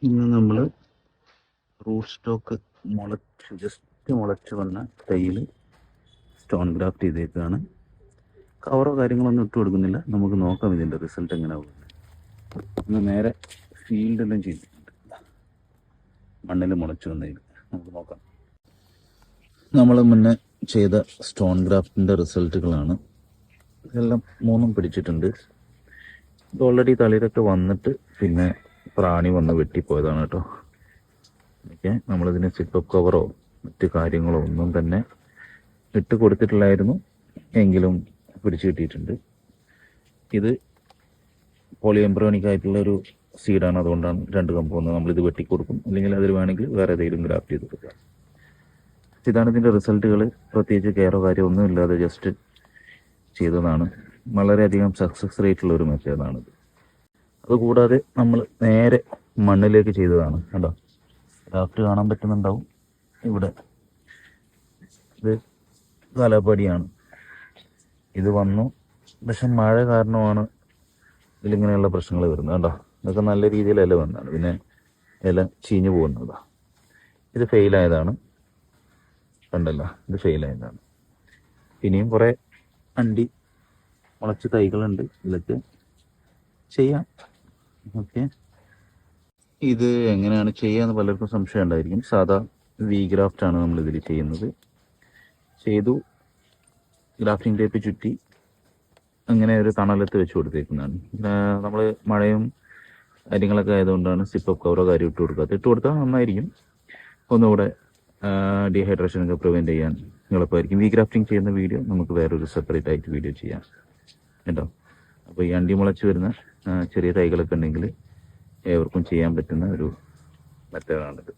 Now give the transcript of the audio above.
ഇന്ന് നമ്മൾ root stock just മുളച്ച് വന്ന തൈയിൽ സ്റ്റോൺ ഗ്രാഫ്റ്റ് ചെയ്തേക്കാണ്. കവറോ കാര്യങ്ങളൊന്നും ഇട്ട് കൊടുക്കുന്നില്ല. നമുക്ക് നോക്കാം ഇതിൻ്റെ റിസൾട്ട് എങ്ങനെ പോകുന്നത്. ഇന്ന് നേരെ ഫീൽഡെല്ലാം ചെയ്തിട്ടുണ്ട്. മണ്ണിൽ മുളച്ച് വന്നതിൽ നമുക്ക് നോക്കാം. നമ്മൾ മുന്നേ ചെയ്ത സ്റ്റോൺ ഗ്രാഫ്റ്റിൻ്റെ റിസൾട്ടുകളാണ്. ഇതെല്ലാം മൂന്നും പിടിച്ചിട്ടുണ്ട്. ഇത് ഓൾറെഡി തളിരൊക്കെ വന്നിട്ട് പിന്നെ പ്രാണി വന്ന് വെട്ടിപ്പോയതാണ് കേട്ടോ. ഓക്കെ, നമ്മളിതിന് സിപ്പപ്പ് കവറോ മറ്റ് കാര്യങ്ങളോ ഒന്നും തന്നെ ഇട്ട് കൊടുത്തിട്ടില്ലായിരുന്നു, എങ്കിലും പിടിച്ചു കിട്ടിയിട്ടുണ്ട്. ഇത് പോളിഎംബ്രിയോണിക് ആയിട്ടുള്ളൊരു സീഡാണ്, അതുകൊണ്ടാണ് രണ്ട് കമ്പ് വന്നത്. നമ്മളിത് വെട്ടിക്കൊടുക്കും, അല്ലെങ്കിൽ അതിൽ വേണമെങ്കിൽ വേറെ ഏതെങ്കിലും ഗ്രാഫ്റ്റ് ചെയ്ത് കൊടുക്കാം. ഇതാണ് ഇതിൻ്റെ റിസൾട്ടുകൾ. പ്രത്യേകിച്ച് കെയറോ കാര്യമോ ഒന്നും ഇല്ലാതെ ജസ്റ്റ് ചെയ്തതാണ്. വളരെയധികം സക്സസ് റേറ്റുള്ള ഒരു മെത്തേഡാണിത്. അതുകൂടാതെ നമ്മൾ നേരെ മണ്ണിലേക്ക് ചെയ്തതാണ് കേട്ടോ. ഗ്രാഫ്റ്റ് കാണാൻ പറ്റുന്നുണ്ടാവും. ഇവിടെ ഇത് കലപ്പടിയാണ്. ഇത് വന്നു, പക്ഷെ മഴ കാരണമാണ് ഇതിലിങ്ങനെയുള്ള പ്രശ്നങ്ങൾ വരുന്നത് കേട്ടോ. ഇതൊക്കെ നല്ല രീതിയിൽ ഇല വന്നതാണ്, പിന്നെ ഇല ചീഞ്ഞു പോകുന്നതാണ്. ഇത് ഫെയിലായതാണ്, കണ്ടല്ലോ, ഇത് ഫെയിലായതാണ്. ഇനിയും കുറേ അണ്ടി മുളച്ച് തൈകളുണ്ട്, ഇതൊക്കെ ചെയ്യാം. ഓക്കെ, ഇത് എങ്ങനെയാണ് ചെയ്യാന്ന് പലർക്കും സംശയം ഉണ്ടായിരിക്കും. സാധാ വി ഗ്രാഫ്റ്റ് ആണ് നമ്മൾ ഇതിൽ ചെയ്യുന്നത്. ചെയ്തു, ഗ്രാഫ്റ്റിംഗ് ടേപ്പ് ചുറ്റി അങ്ങനെ ഒരു തണലത്ത് വെച്ച് കൊടുത്തേക്കുന്നതാണ്. നമ്മൾ മഴയും കാര്യങ്ങളൊക്കെ ആയതുകൊണ്ടാണ് സിപ്പപ്പ് കവറോ കാര്യം ഇട്ട് കൊടുക്കാത്തത്. ഇട്ട് കൊടുത്താൽ നന്നായിരിക്കും, ഒന്നുകൂടെ ഡീഹൈഡ്രേഷനൊക്കെ പ്രിവെൻറ്റ് ചെയ്യാൻ എളുപ്പമായിരിക്കും. വി ഗ്രാഫ്റ്റിംഗ് ചെയ്യുന്ന വീഡിയോ നമുക്ക് വേറൊരു സെപ്പറേറ്റ് ആയിട്ട് വീഡിയോ ചെയ്യാം കേട്ടോ. അപ്പോൾ ഈ അണ്ടി മുളച്ച് വരുന്ന ചെറിയ തൈകളൊക്കെ ഉണ്ടെങ്കിൽ ഏവർക്കും ചെയ്യാൻ പറ്റുന്ന ഒരു മെത്തേഡാണിത്.